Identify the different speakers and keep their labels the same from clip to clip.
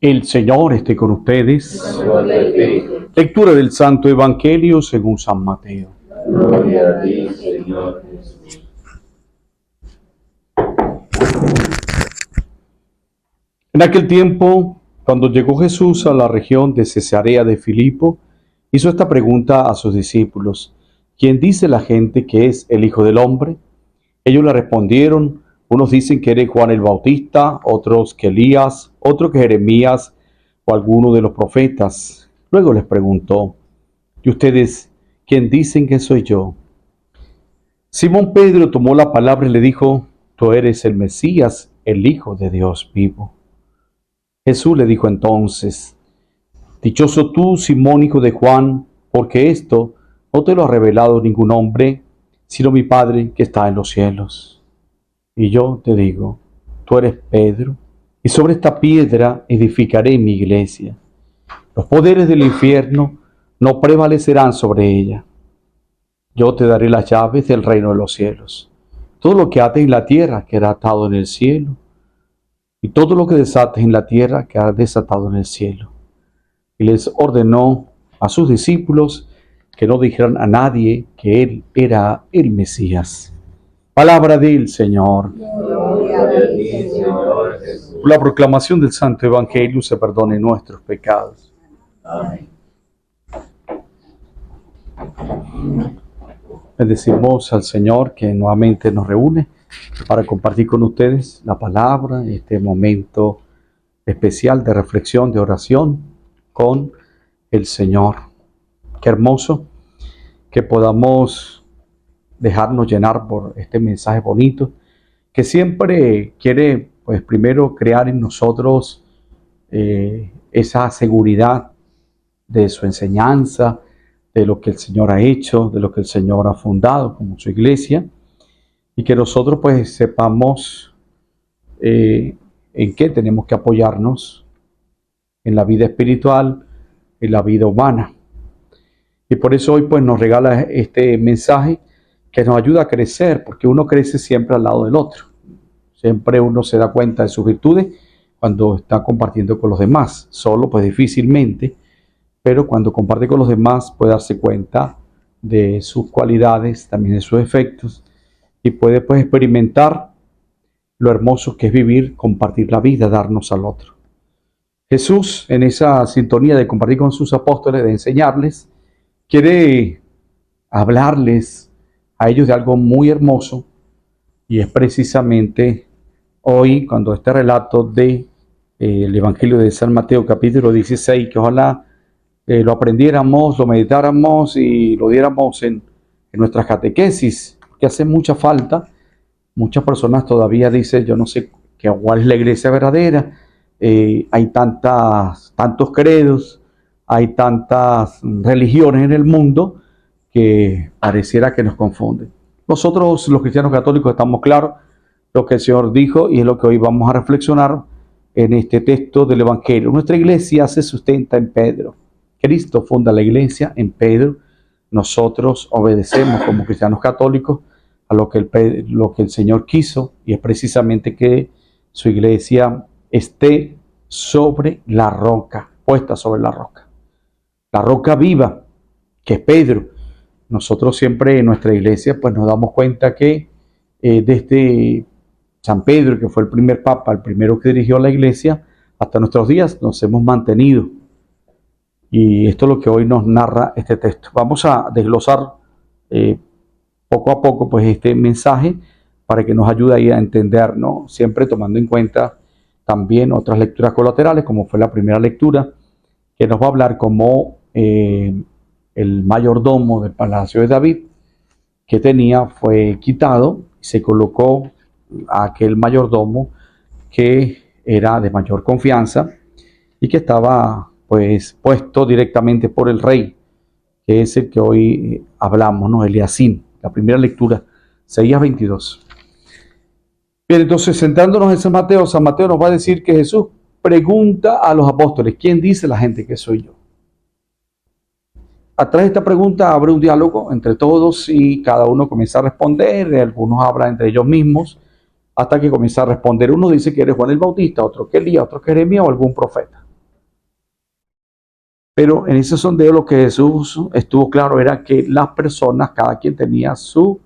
Speaker 1: El Señor esté con ustedes.
Speaker 2: Con el Espíritu.
Speaker 1: Lectura del Santo Evangelio según San Mateo.
Speaker 2: Gloria a ti, Señor Jesús.
Speaker 1: En aquel tiempo, cuando llegó Jesús a la región de Cesarea de Filipo, hizo esta pregunta a sus discípulos: ¿Quién dice la gente que es el Hijo del Hombre? Ellos le respondieron: unos dicen que eres Juan el Bautista, otros que Elías, otros que Jeremías o alguno de los profetas. Luego les preguntó: ¿y ustedes quién dicen que soy yo? Simón Pedro tomó la palabra y le dijo: tú eres el Mesías, el Hijo de Dios vivo. Jesús le dijo entonces: dichoso tú, Simón, hijo de Juan, porque esto no te lo ha revelado ningún hombre, sino mi Padre que está en los cielos. Y yo te digo, tú eres Pedro, y sobre esta piedra edificaré mi iglesia. Los poderes del infierno no prevalecerán sobre ella. Yo te daré las llaves del reino de los cielos. Todo lo que ates en la tierra quedará atado en el cielo, y todo lo que desates en la tierra quedará desatado en el cielo. Y les ordenó a sus discípulos que no dijeran a nadie que él era el Mesías. Palabra del Señor.
Speaker 2: Gloria a ti, Señor Jesús.
Speaker 1: Por la proclamación del Santo Evangelio se perdonen nuestros pecados.
Speaker 2: Amén.
Speaker 1: Bendecimos al Señor que nuevamente nos reúne para compartir con ustedes la palabra, este momento especial de reflexión, de oración con el Señor. Qué hermoso que podamos dejarnos llenar por este mensaje bonito que siempre quiere, pues, primero crear en nosotros esa seguridad de su enseñanza, de lo que el Señor ha hecho, de lo que el Señor ha fundado como su iglesia, y que nosotros pues sepamos en qué tenemos que apoyarnos en la vida espiritual, en la vida humana. Y por eso hoy pues nos regala este mensaje que nos ayuda a crecer, porque uno crece siempre al lado del otro. Siempre uno se da cuenta de sus virtudes cuando está compartiendo con los demás. Solo pues difícilmente, pero cuando comparte con los demás puede darse cuenta de sus cualidades, también de sus efectos, y puede pues experimentar lo hermoso que es vivir, compartir la vida, darnos al otro. Jesús, en esa sintonía de compartir con sus apóstoles, de enseñarles, quiere hablarles a ellos de algo muy hermoso, y es precisamente hoy cuando este relato de el Evangelio de San Mateo capítulo 16, que ojalá lo aprendiéramos, lo meditáramos y lo diéramos en nuestras catequesis, que hace mucha falta. Muchas personas todavía dicen: yo no sé cuál es la iglesia verdadera, hay tantos credos, hay tantas religiones en el mundo que pareciera que nos confunden. Nosotros los cristianos católicos estamos claros lo que el Señor dijo, y es lo que hoy vamos a reflexionar en este texto del Evangelio. Nuestra iglesia se sustenta en Pedro. Cristo funda la iglesia en Pedro. Nosotros obedecemos como cristianos católicos a lo que el Señor quiso, y es precisamente que su iglesia esté sobre la roca, puesta sobre la roca viva, que es Pedro. Nosotros siempre en nuestra iglesia pues nos damos cuenta que desde San Pedro, que fue el primer papa, el primero que dirigió la iglesia, hasta nuestros días nos hemos mantenido. Y esto es lo que hoy nos narra este texto. Vamos a desglosar poco a poco pues este mensaje para que nos ayude ahí a entender, ¿no? Siempre tomando en cuenta también otras lecturas colaterales, como fue la primera lectura, que nos va a hablar como el mayordomo del palacio de David que tenía fue quitado y se colocó a aquel mayordomo que era de mayor confianza y que estaba pues puesto directamente por el rey, que es el que hoy hablamos, ¿no? Eliacim. La primera lectura, Isaías 22. Bien, entonces centrándonos en San Mateo nos va a decir que Jesús pregunta a los apóstoles: ¿quién dice la gente que soy yo? Atrás de esta pregunta abre un diálogo entre todos y cada uno comienza a responder. Algunos hablan entre ellos mismos hasta que comienza a responder. Uno dice que eres Juan el Bautista, otro que Elías, otro que Jeremías o algún profeta. Pero en ese sondeo lo que Jesús estuvo claro era que las personas, cada quien tenía su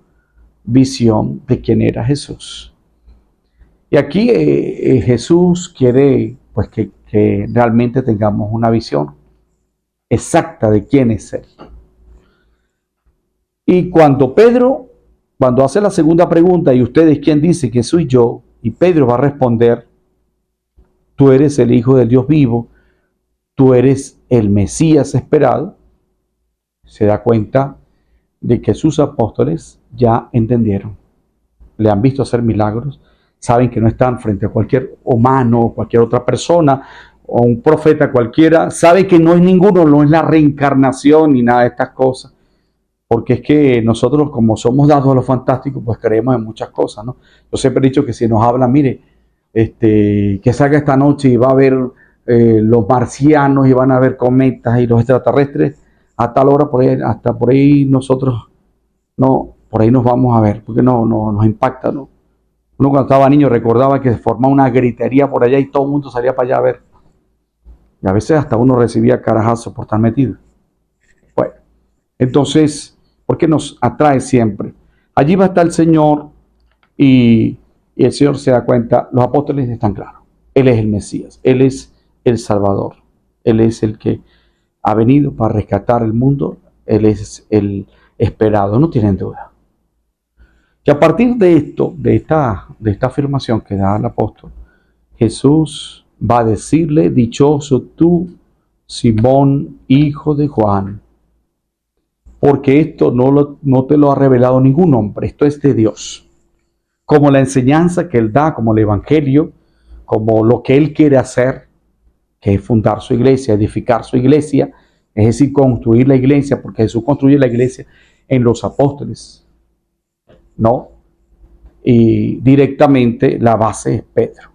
Speaker 1: visión de quién era Jesús. Y aquí Jesús quiere pues que realmente tengamos una visión exacta de quién es Él. Y cuando hace la segunda pregunta, y ustedes, ¿quién dice que soy yo? Y Pedro va a responder, tú eres el Hijo del Dios vivo, tú eres el Mesías esperado. Se da cuenta de que sus apóstoles ya entendieron, le han visto hacer milagros, saben que no están frente a cualquier humano o cualquier otra persona o un profeta cualquiera, saben que no es ninguno, no es la reencarnación ni nada de estas cosas, porque es que nosotros, como somos dados a lo fantástico, pues creemos en muchas cosas, ¿no? Yo siempre he dicho que si nos hablan, mire, que salga esta noche y va a ver los marcianos y van a ver cometas y los extraterrestres, a tal hora por ahí, hasta por ahí nosotros, no, por ahí nos vamos a ver, porque no nos impacta, ¿no? Uno cuando estaba niño recordaba que se formaba una gritería por allá y todo el mundo salía para allá a ver. Y a veces hasta uno recibía carajazos por estar metido. Bueno, entonces, ¿por qué nos atrae siempre? Allí va a estar el Señor y el Señor se da cuenta, los apóstoles están claros. Él es el Mesías, Él es el Salvador, Él es el que ha venido para rescatar el mundo, Él es el esperado, no tienen duda. Y a partir de esto, de esta afirmación que da el apóstol, Jesús va a decirle, dichoso tú, Simón, hijo de Juan, porque esto no te lo ha revelado ningún hombre, esto es de Dios. Como la enseñanza que Él da, como el Evangelio, como lo que Él quiere hacer, que es fundar su iglesia, edificar su iglesia, es decir, construir la iglesia, porque Jesús construye la iglesia en los apóstoles, ¿no? Y directamente la base es Pedro.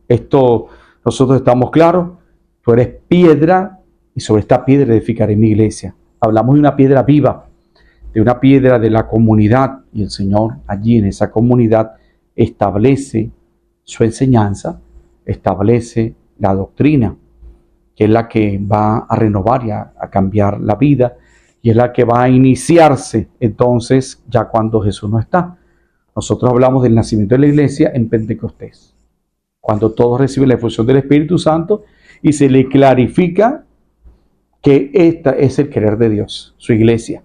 Speaker 1: Esto nosotros estamos claros, tú eres piedra y sobre esta piedra edificaré mi iglesia. Hablamos de una piedra viva, de una piedra de la comunidad, y el Señor allí en esa comunidad establece su enseñanza, establece la doctrina, que es la que va a renovar y a cambiar la vida, y es la que va a iniciarse entonces ya cuando Jesús no está. Nosotros hablamos del nacimiento de la iglesia en Pentecostés, cuando todos reciben la efusión del Espíritu Santo y se le clarifica que esta es el querer de Dios, su iglesia,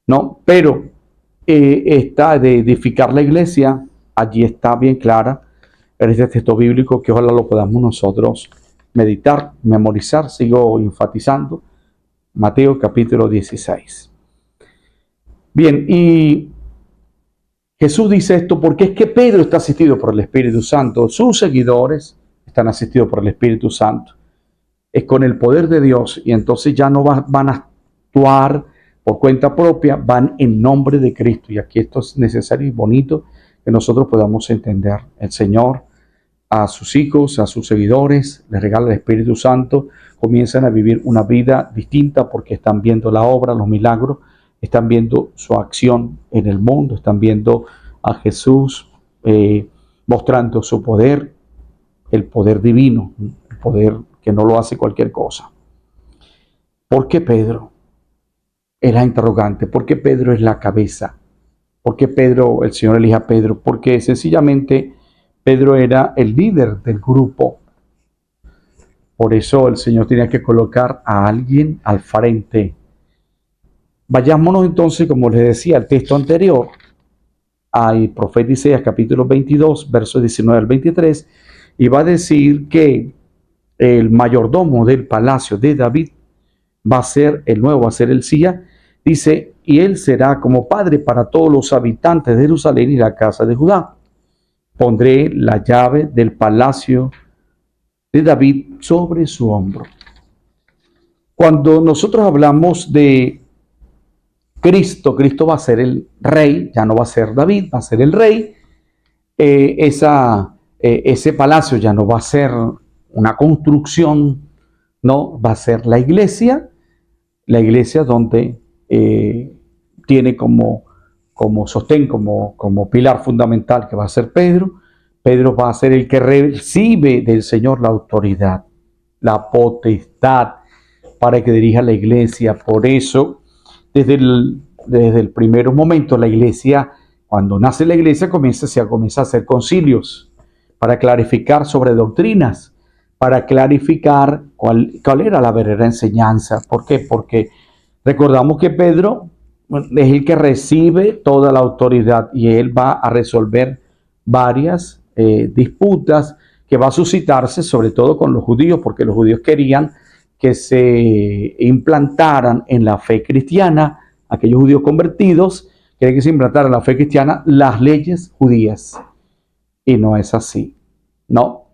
Speaker 1: ¿no? Pero esta de edificar la iglesia, allí está bien clara en este texto bíblico que ojalá lo podamos nosotros meditar, memorizar. Sigo enfatizando Mateo capítulo 16. Bien, y Jesús dice esto porque es que Pedro está asistido por el Espíritu Santo, sus seguidores están asistidos por el Espíritu Santo, es con el poder de Dios, y entonces ya no van a actuar por cuenta propia, van en nombre de Cristo. Y aquí esto es necesario y bonito que nosotros podamos entender. El Señor a sus hijos, a sus seguidores, les regala el Espíritu Santo, comienzan a vivir una vida distinta porque están viendo la obra, los milagros, están viendo su acción en el mundo, están viendo a Jesús mostrando su poder, el poder divino, el poder que no lo hace cualquier cosa. ¿Por qué Pedro? Es la interrogante. ¿Por qué Pedro es la cabeza? ¿Por qué Pedro, el Señor elige a Pedro? Porque sencillamente Pedro era el líder del grupo. Por eso el Señor tenía que colocar a alguien al frente. Vayámonos entonces, como les decía, al texto anterior, al profeta Isaías capítulo 22, versos 19 al 23, y va a decir que el mayordomo del palacio de David va a ser el nuevo, va a ser el Mesías. Dice, y él será como padre para todos los habitantes de Jerusalén y la casa de Judá. Pondré la llave del palacio de David sobre su hombro. Cuando nosotros hablamos de Cristo, Cristo va a ser el rey, ya no va a ser David, va a ser el rey. Ese palacio ya no va a ser una construcción, no, va a ser la iglesia donde tiene como sostén, como pilar fundamental que va a ser Pedro. Pedro va a ser el que recibe del Señor la autoridad, la potestad para que dirija la iglesia. Por eso, desde el primer momento, la iglesia, cuando nace la iglesia, comienza a hacer concilios para clarificar sobre doctrinas, para clarificar cuál era la verdadera enseñanza. ¿Por qué? Porque recordamos que Pedro es el que recibe toda la autoridad y él va a resolver varias disputas que va a suscitarse sobre todo con los judíos, porque los judíos querían que se implantaran en la fe cristiana, aquellos judíos convertidos, querían que se implantaran en la fe cristiana las leyes judías. Y no es así, no.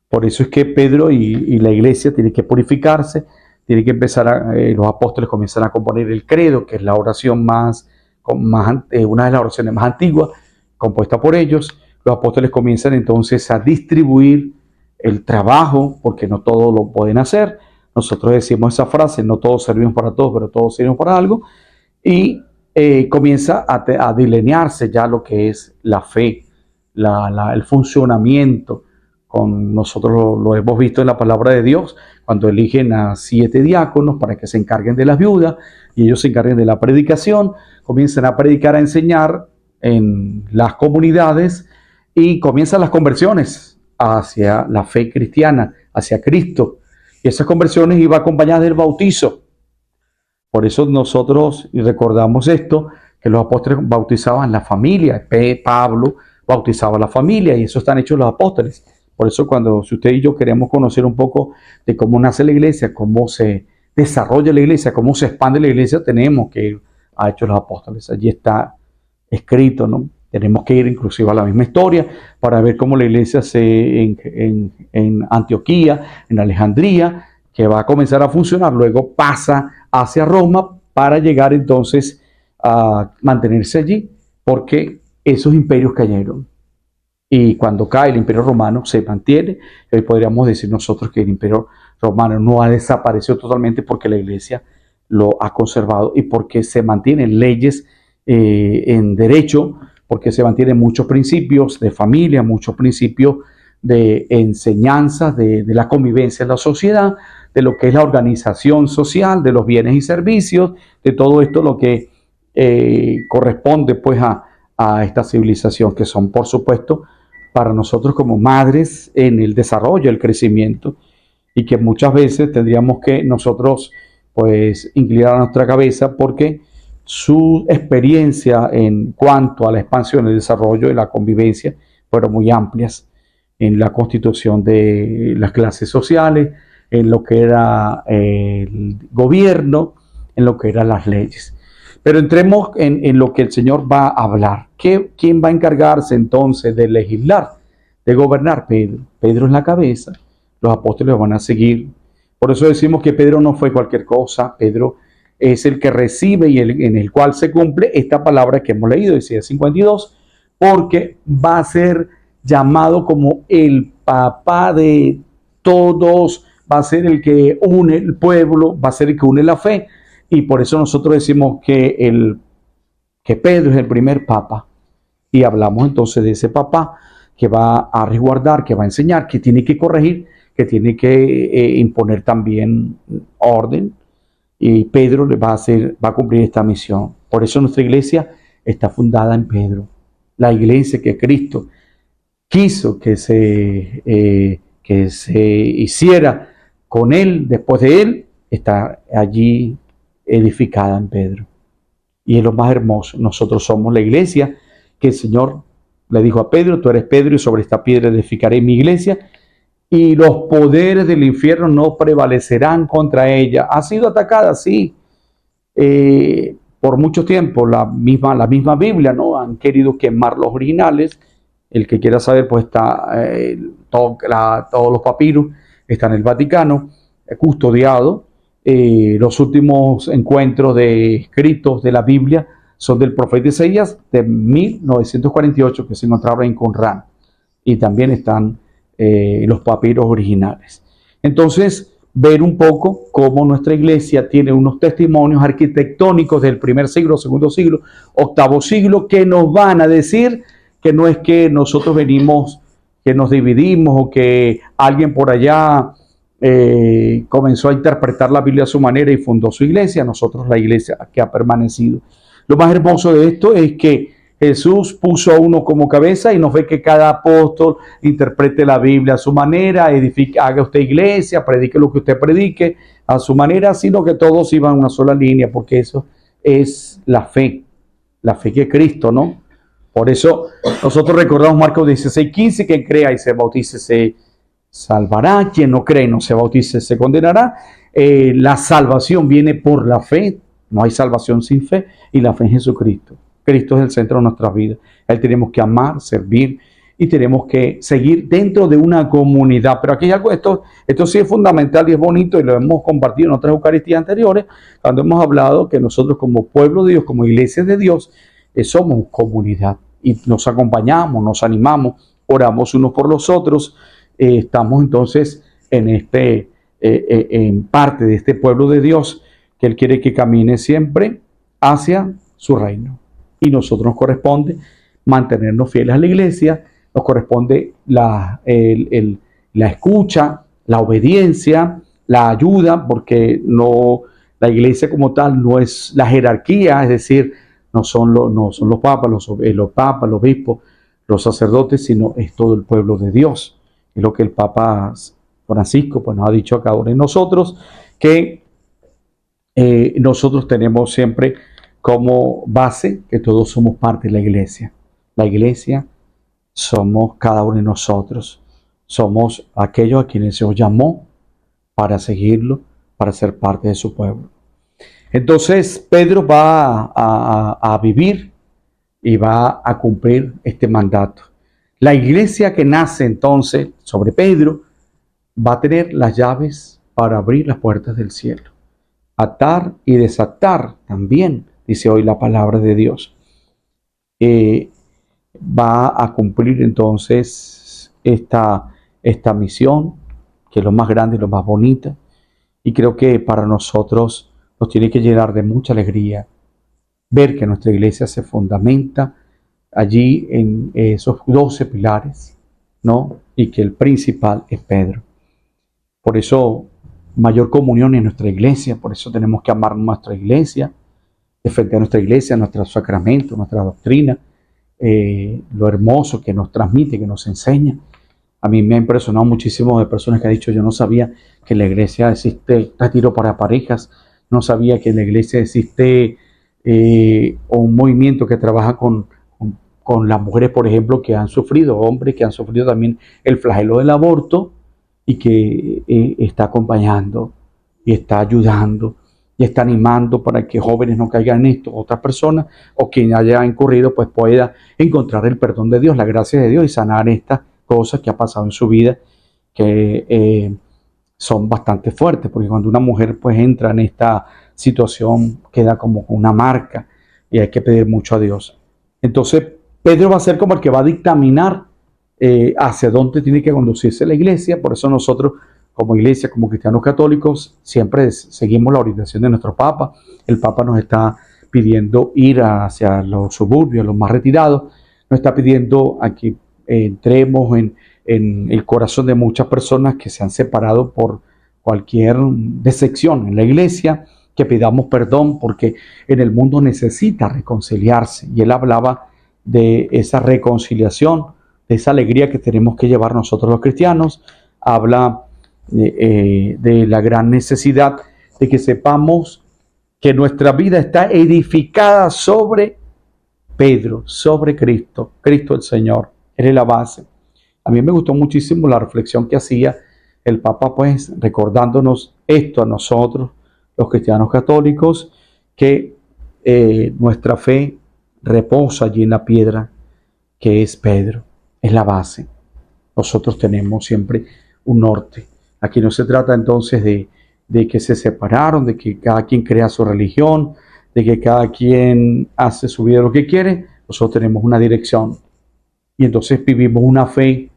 Speaker 1: Por eso es que Pedro y la iglesia tienen que purificarse, tienen que empezar, los apóstoles comienzan a componer el credo, que es la oración una de las oraciones más antiguas, compuesta por ellos. Los apóstoles comienzan entonces a distribuir el trabajo, porque no todos lo pueden hacer. Nosotros decimos esa frase, no todos servimos para todos, pero todos sirven para algo. Y comienza a delinearse ya lo que es la fe, el funcionamiento. Nosotros lo hemos visto en la palabra de Dios, cuando eligen a 7 diáconos para que se encarguen de las viudas y ellos se encarguen de la predicación, comienzan a predicar, a enseñar en las comunidades y comienzan las conversiones hacia la fe cristiana, hacia Cristo. Y esas conversiones iban acompañadas del bautizo. Por eso nosotros recordamos esto, que los apóstoles bautizaban la familia. Pablo bautizaba la familia y eso están hechos los apóstoles. Por eso si usted y yo queremos conocer un poco de cómo nace la iglesia, cómo se desarrolla la iglesia, cómo se expande la iglesia, tenemos que ir a Hechos de los Apóstoles. Allí está escrito, ¿no? Tenemos que ir inclusive a la misma historia para ver cómo la iglesia en Antioquía, en Alejandría, que va a comenzar a funcionar, luego pasa hacia Roma para llegar entonces a mantenerse allí, porque esos imperios cayeron. Y cuando cae el imperio romano se mantiene. Hoy podríamos decir nosotros que el imperio romano no ha desaparecido totalmente porque la iglesia lo ha conservado y porque se mantienen leyes en derecho, porque se mantienen muchos principios de familia, muchos principios de enseñanza, de la convivencia en la sociedad, de lo que es la organización social, de los bienes y servicios, de todo esto lo que corresponde pues a esta civilización, que son por supuesto para nosotros como madres en el desarrollo, el crecimiento, y que muchas veces tendríamos que nosotros pues inclinar nuestra cabeza porque su experiencia en cuanto a la expansión, el desarrollo y la convivencia fueron muy amplias en la constitución de las clases sociales, en lo que era el gobierno, en lo que eran las leyes. Pero entremos en lo que el Señor va a hablar. ¿Quién va a encargarse entonces de legislar, de gobernar? Pedro. Pedro es la cabeza. Los apóstoles van a seguir. Por eso decimos que Pedro no fue cualquier cosa. Pedro es el que recibe y en el cual se cumple esta palabra que hemos leído, Isaías 52, porque va a ser llamado como el papá de todos, va a ser el que une el pueblo, va a ser el que une la fe. Y por eso nosotros decimos que Pedro es el primer papa. Y hablamos entonces de ese papá que va a resguardar, que va a enseñar, que tiene que corregir, que tiene que imponer también orden. Y Pedro va a cumplir esta misión. Por eso nuestra iglesia está fundada en Pedro. La iglesia que Cristo quiso que se hiciera con él, después de él, está allí edificada en Pedro. Y es lo más hermoso. Nosotros somos la iglesia que el Señor le dijo a Pedro: tú eres Pedro y sobre esta piedra edificaré mi iglesia y los poderes del infierno no prevalecerán contra ella. Ha sido atacada, sí, por mucho tiempo. La misma Biblia, ¿no? Han querido quemar los originales. El que quiera saber, pues está todos los papiros están en el Vaticano, custodiado. Los últimos encuentros de escritos de la Biblia son del profeta Isaías de 1948, que se encontraba en Qumran, y también están los papiros originales. Entonces, ver un poco cómo nuestra iglesia tiene unos testimonios arquitectónicos del primer siglo, segundo siglo, octavo siglo, que nos van a decir que no es que nosotros venimos, que nos dividimos o que alguien por allá comenzó a interpretar la Biblia a su manera y fundó su iglesia. Nosotros la iglesia que ha permanecido. Lo más hermoso de esto es que Jesús puso a uno como cabeza y no fue que cada apóstol interprete la Biblia a su manera, edifique, haga usted iglesia, predique lo que usted predique a su manera, sino que todos iban en una sola línea, porque eso es la fe que Cristo, ¿no? Por eso nosotros recordamos Marcos 16:15, quien crea y se bautice se salvará, quien no cree y no se bautice se condenará. La salvación viene por la fe, no hay salvación sin fe, y la fe en Jesucristo. Cristo es el centro de nuestra vida. A Él tenemos que amar, servir y tenemos que seguir dentro de una comunidad. Pero aquí hay algo, esto sí es fundamental y es bonito y lo hemos compartido en otras Eucaristías anteriores, cuando hemos hablado que nosotros como pueblo de Dios, como iglesia de Dios, somos comunidad y nos acompañamos, nos animamos, oramos unos por los otros. Estamos entonces en parte de este pueblo de Dios que Él quiere que camine siempre hacia su reino. Y nosotros nos corresponde mantenernos fieles a la iglesia, nos corresponde la escucha, la obediencia, la ayuda, porque la iglesia como tal no es la jerarquía, es decir, no son los papas, los obispos, los sacerdotes, sino es todo el pueblo de Dios. Es lo que el Papa Francisco pues, nos ha dicho a cada uno de nosotros, que nosotros tenemos siempre como base que todos somos parte de la iglesia. La iglesia somos cada uno de nosotros. Somos aquellos a quienes Dios llamó para seguirlo, para ser parte de su pueblo. Entonces Pedro va a vivir y va a cumplir este mandato. La iglesia que nace entonces sobre Pedro va a tener las llaves para abrir las puertas del cielo. Atar y desatar también, dice hoy la palabra de Dios. Va a cumplir entonces esta misión, que es lo más grande y lo más bonita. Y creo que para nosotros nos tiene que llenar de mucha alegría ver que nuestra iglesia se fundamenta allí en esos 12 pilares, ¿no? Y que el principal es Pedro. Por eso, mayor comunión en nuestra iglesia, por eso tenemos que amar nuestra iglesia, defender nuestra iglesia, nuestros sacramentos, nuestra doctrina, lo hermoso que nos transmite, que nos enseña. A mí me ha impresionado muchísimo de personas que han dicho, yo no sabía que en la iglesia existe retiro para parejas, no sabía que en la iglesia existe un movimiento que trabaja con las mujeres, por ejemplo, que han sufrido, hombres que han sufrido también el flagelo del aborto y que está acompañando y está ayudando y está animando para que jóvenes no caigan en esto, otras personas o quien haya incurrido pues pueda encontrar el perdón de Dios, la gracia de Dios y sanar estas cosas que ha pasado en su vida que son bastante fuertes, porque cuando una mujer pues entra en esta situación queda como una marca y hay que pedir mucho a Dios. Entonces Pedro va a ser como el que va a dictaminar hacia dónde tiene que conducirse la iglesia. Por eso nosotros como iglesia, como cristianos católicos, siempre seguimos la orientación de nuestro Papa. El Papa nos está pidiendo ir hacia los suburbios, los más retirados. Nos está pidiendo a que entremos en el corazón de muchas personas que se han separado por cualquier decepción en la iglesia, que pidamos perdón porque en el mundo necesita reconciliarse. Y él hablaba de esa reconciliación, de esa alegría que tenemos que llevar nosotros los cristianos. Habla de la gran necesidad de que sepamos que nuestra vida está edificada sobre Pedro, sobre Cristo, Cristo el Señor. Él es la base. A mí me gustó muchísimo la reflexión que hacía el Papa, pues recordándonos esto a nosotros, los cristianos católicos, que nuestra fe reposa allí en la piedra que es Pedro, es la base. Nosotros tenemos siempre un norte. Aquí no se trata entonces de que se separaron, de que cada quien crea su religión, de que cada quien hace su vida lo que quiere. Nosotros tenemos una dirección y entonces vivimos una fe.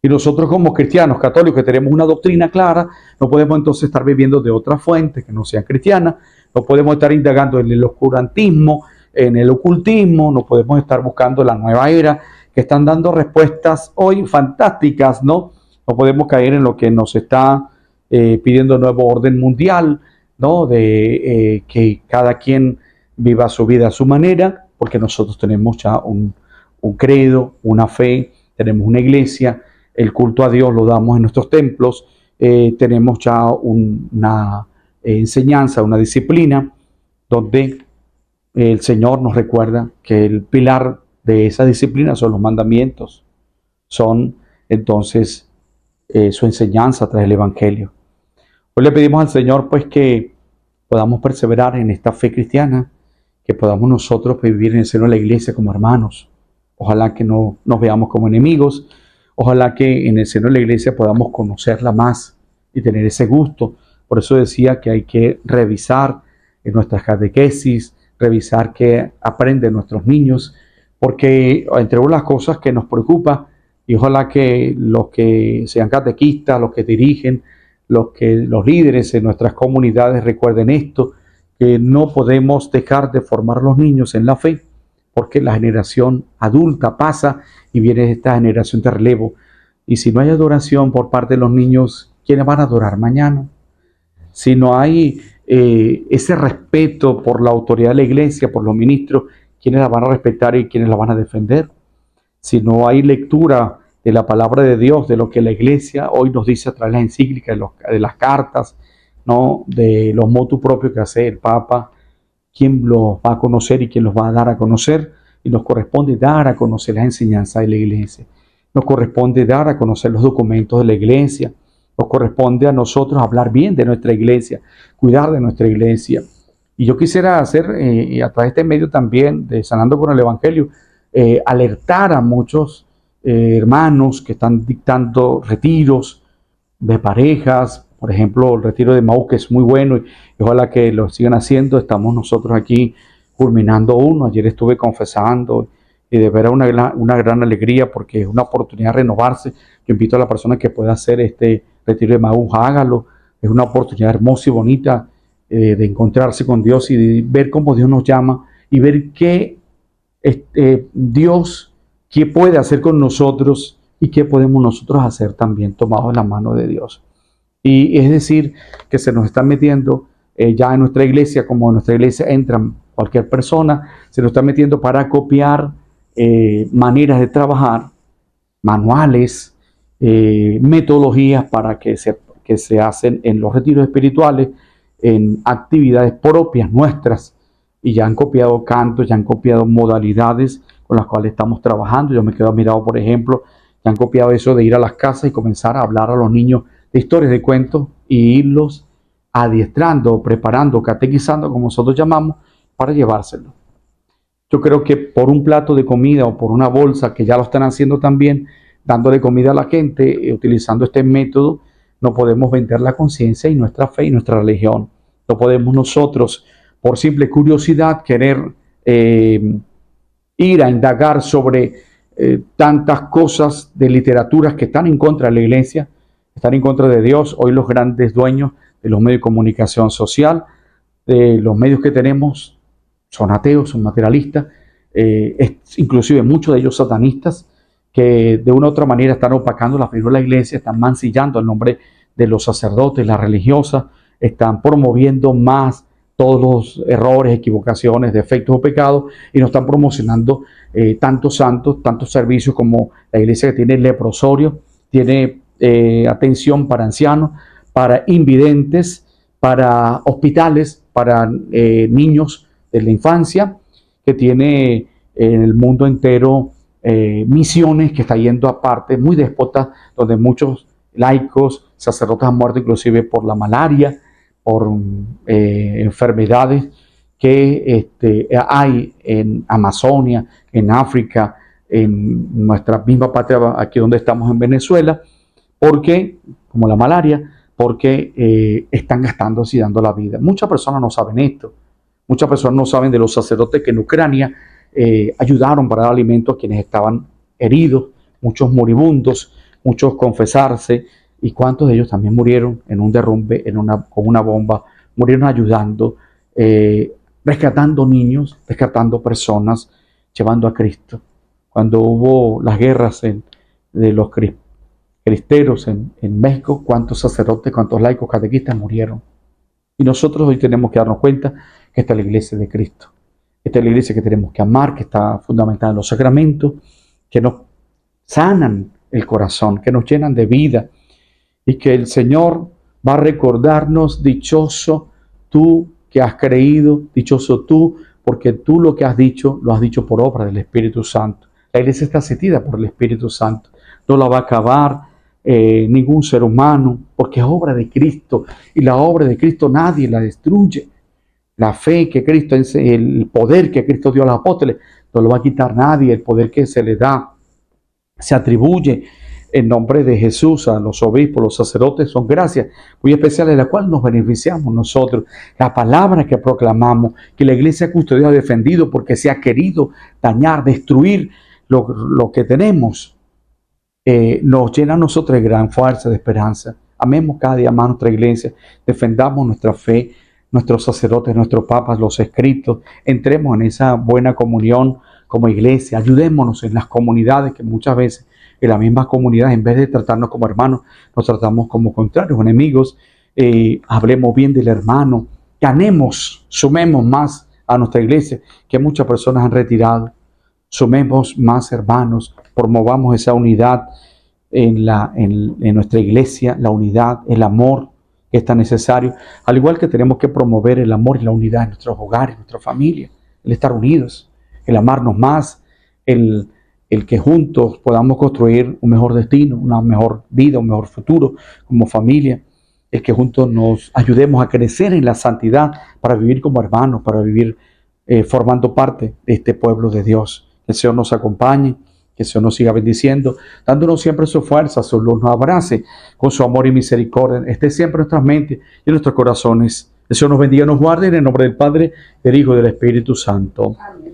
Speaker 1: Y nosotros como cristianos católicos que tenemos una doctrina clara, no podemos entonces estar viviendo de otra fuente que no sea cristiana, no podemos estar indagando en el oscurantismo, en el ocultismo, no podemos estar buscando la nueva era, que están dando respuestas hoy fantásticas, ¿no? No podemos caer en lo que nos está pidiendo nuevo orden mundial, ¿no? De que cada quien viva su vida a su manera, porque nosotros tenemos ya un credo, una fe, tenemos una iglesia, el culto a Dios lo damos en nuestros templos, tenemos ya una enseñanza, una disciplina, donde el Señor nos recuerda que el pilar de esa disciplina son los mandamientos, son entonces su enseñanza tras el Evangelio. Hoy le pedimos al Señor pues que podamos perseverar en esta fe cristiana, que podamos nosotros vivir en el seno de la iglesia como hermanos. Ojalá que no nos veamos como enemigos, ojalá que en el seno de la iglesia podamos conocerla más y tener ese gusto. Por eso decía que hay que revisar en nuestras catequesis, revisar qué aprenden nuestros niños, porque entre las cosas que nos preocupa, y ojalá que los que sean catequistas, los que dirigen, los líderes en nuestras comunidades recuerden esto, que no podemos dejar de formar a los niños en la fe, porque la generación adulta pasa y viene esta generación de relevo. Y si no hay adoración por parte de los niños, ¿quiénes van a adorar mañana? Si no hay ese respeto por la autoridad de la iglesia, por los ministros, ¿quiénes la van a respetar y quiénes la van a defender? Si no hay lectura de la palabra de Dios, de lo que la iglesia hoy nos dice a través de las encíclicas, de las cartas, ¿no? De los motu propios que hace el Papa, ¿quién los va a conocer y quién los va a dar a conocer? Y nos corresponde dar a conocer las enseñanzas de la iglesia. Nos corresponde dar a conocer los documentos de la iglesia. Nos corresponde a nosotros hablar bien de nuestra iglesia, cuidar de nuestra iglesia. Y yo quisiera hacer, a través de este medio también, de Sanando con el Evangelio, alertar a muchos hermanos que están dictando retiros de parejas, por ejemplo, el retiro de Maús, que es muy bueno, y ojalá que lo sigan haciendo. Estamos nosotros aquí culminando uno. Ayer estuve confesando y de ver una gran alegría, porque es una oportunidad de renovarse. Yo invito a la persona que pueda hacer este retiro de Maús, hágalo. Es una oportunidad hermosa y bonita de encontrarse con Dios y de ver cómo Dios nos llama y ver qué Dios, qué puede hacer con nosotros y qué podemos nosotros hacer también tomados en la mano de Dios. Y es decir, que se nos está metiendo ya en nuestra iglesia, como en nuestra iglesia entra cualquier persona, se nos está metiendo para copiar maneras de trabajar, manuales, metodologías para que se hacen en los retiros espirituales, en actividades propias nuestras, y ya han copiado cantos, ya han copiado modalidades con las cuales estamos trabajando. Yo me quedo admirado, por ejemplo, ya han copiado eso de ir a las casas y comenzar a hablar a los niños de historias, de cuentos, y irlos adiestrando, preparando, catequizando, como nosotros llamamos, para llevárselo. Yo creo que por un plato de comida o por una bolsa, que ya lo están haciendo también, dándole comida a la gente, utilizando este método, no podemos vender la conciencia y nuestra fe y nuestra religión. No podemos nosotros, por simple curiosidad, querer ir a indagar sobre tantas cosas de literaturas que están en contra de la iglesia, están en contra de Dios. Hoy los grandes dueños de los medios de comunicación social, de los medios que tenemos, son ateos, son materialistas, inclusive muchos de ellos satanistas, que de una u otra manera están opacando la figura de la iglesia, están mancillando el nombre de los sacerdotes, las religiosas, están promoviendo más todos los errores, equivocaciones, defectos o pecados, y nos están promocionando tantos santos, tantos servicios, como la iglesia que tiene leprosorio, tiene atención para ancianos, para invidentes, para hospitales, para niños de la infancia, que tiene en el mundo entero misiones, que está yendo a partes muy déspotas, donde muchos laicos, sacerdotes han muerto inclusive por la malaria, por enfermedades que hay en Amazonia, en África, en nuestra misma patria, aquí donde estamos en Venezuela, porque, como la malaria, porque están gastándose y dando la vida. Muchas personas no saben esto. Muchas personas no saben de los sacerdotes que en Ucrania ayudaron para dar alimento a quienes estaban heridos, muchos moribundos, muchos confesarse, y cuántos de ellos también murieron en un derrumbe, con una bomba, murieron ayudando, rescatando niños, rescatando personas, llevando a Cristo. Cuando hubo las guerras de los cristeros en México, cuántos sacerdotes, cuántos laicos, catequistas murieron. Y nosotros hoy tenemos que darnos cuenta que esta es la iglesia de Cristo. Esta es la iglesia que tenemos que amar, que está fundamentada en los sacramentos, que nos sanan el corazón, que nos llenan de vida, y que el Señor va a recordarnos: dichoso tú que has creído, dichoso tú, porque tú lo que has dicho, lo has dicho por obra del Espíritu Santo. La iglesia está asistida por el Espíritu Santo. No la va a acabar ningún ser humano, porque es obra de Cristo, y la obra de Cristo nadie la destruye. La fe que Cristo, el poder que Cristo dio a los apóstoles, no lo va a quitar nadie. El poder que se le da, se atribuye en nombre de Jesús a los obispos, los sacerdotes, son gracias muy especiales de la cual nos beneficiamos nosotros. La palabra que proclamamos, que la iglesia custodia ha defendido porque se ha querido dañar, destruir lo que tenemos, nos llena a nosotros de gran fuerza, de esperanza. Amemos cada día más nuestra iglesia, defendamos nuestra fe, nuestros sacerdotes, nuestros papas, los escritos, entremos en esa buena comunión como iglesia, ayudémonos en las comunidades, que muchas veces en las mismas comunidades, en vez de tratarnos como hermanos, nos tratamos como contrarios, enemigos. Hablemos bien del hermano, ganemos, sumemos más a nuestra iglesia, que muchas personas han retirado. Sumemos más hermanos, promovamos esa unidad en nuestra iglesia, la unidad, el amor que es tan necesario, al igual que tenemos que promover el amor y la unidad en nuestros hogares, en nuestra familia, el estar unidos, el amarnos más, el que juntos podamos construir un mejor destino, una mejor vida, un mejor futuro como familia, el que juntos nos ayudemos a crecer en la santidad para vivir como hermanos, para vivir formando parte de este pueblo de Dios. Que el Señor nos acompañe, que el Señor nos siga bendiciendo, dándonos siempre su fuerza, su luz, nos abrace con su amor y misericordia, esté siempre en nuestras mentes y en nuestros corazones. El Señor nos bendiga y nos guarde en el nombre del Padre, del Hijo y del Espíritu Santo.
Speaker 3: Amén.